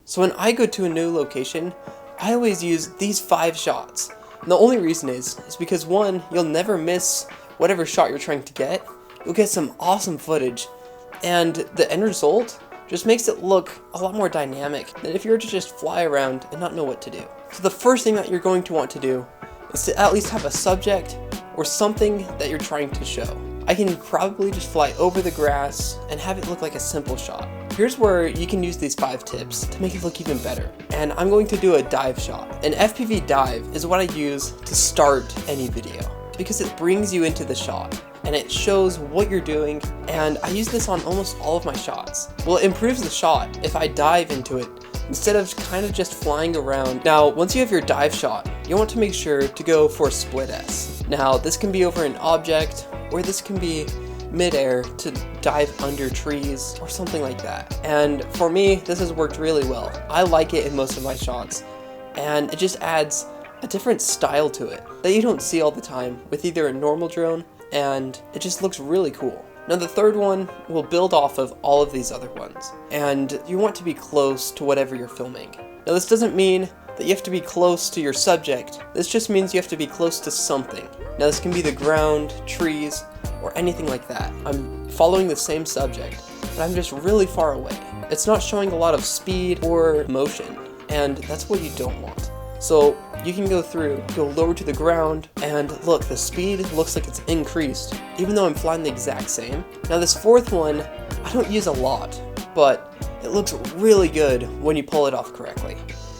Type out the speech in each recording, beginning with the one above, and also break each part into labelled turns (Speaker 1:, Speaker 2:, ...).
Speaker 1: So when I go to a new location, I always use these 5 shots. And the only reason is because one, you'll never miss whatever shot you're trying to get. You'll get some awesome footage, and the end result just makes it look a lot more dynamic than if you were to just fly around and not know what to do. So the first thing that you're going to want to do is to at least have a subject or something that you're trying to show. I can probably just fly over the grass and have it look like a simple shot. Here's where you can use these 5 tips to make it look even better. And I'm going to do a dive shot. An FPV dive is what I use to start any video because it brings you into the shot and it shows what you're doing, and I use this on almost all of my shots. Well, it improves the shot if I dive into it instead of kind of just flying around. Now, once you have your dive shot, you want to make sure to go for a split S. Now, this can be over an object, or this can be mid-air to dive under trees or something like that. And for me, this has worked really well. I like it in most of my shots, and it just adds a different style to it that you don't see all the time with either a normal drone, and it just looks really cool. Now the third one will build off of all of these other ones, and you want to be close to whatever you're filming. Now this doesn't mean that you have to be close to your subject, this just means you have to be close to something. Now this can be the ground, trees, or anything like that. I'm following the same subject, but I'm just really far away. It's not showing a lot of speed or motion, and that's what you don't want. So you can go lower to the ground, and look, the speed looks like it's increased, even though I'm flying the exact same. Now this fourth one, I don't use a lot, but it looks really good when you pull it off correctly.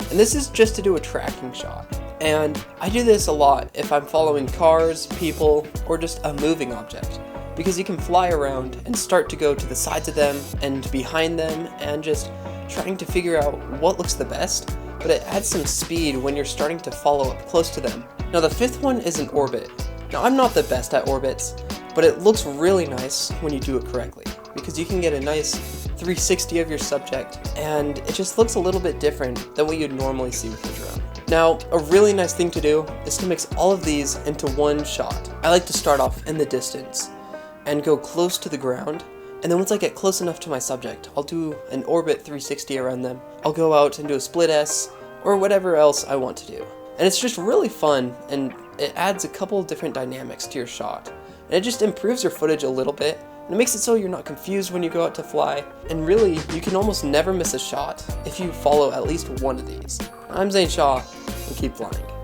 Speaker 1: And this is just to do a tracking shot. And I do this a lot if I'm following cars, people, or just a moving object, because you can fly around and start to go to the sides of them and behind them and just trying to figure out what looks the best, but it adds some speed when you're starting to follow up close to them. Now the fifth one is an orbit. Now I'm not the best at orbits, but it looks really nice when you do it correctly, because you can get a nice 360 of your subject, and it just looks a little bit different than what you'd normally see with the drone. Now, a really nice thing to do is to mix all of these into one shot. I like to start off in the distance and go close to the ground, and then once I get close enough to my subject, I'll do an orbit 360 around them. I'll go out and do a split S, or whatever else I want to do. And it's just really fun, and it adds a couple different dynamics to your shot. And it just improves your footage a little bit, and it makes it so you're not confused when you go out to fly. And really, you can almost never miss a shot if you follow at least one of these. I'm Zane Shaw, and keep flying.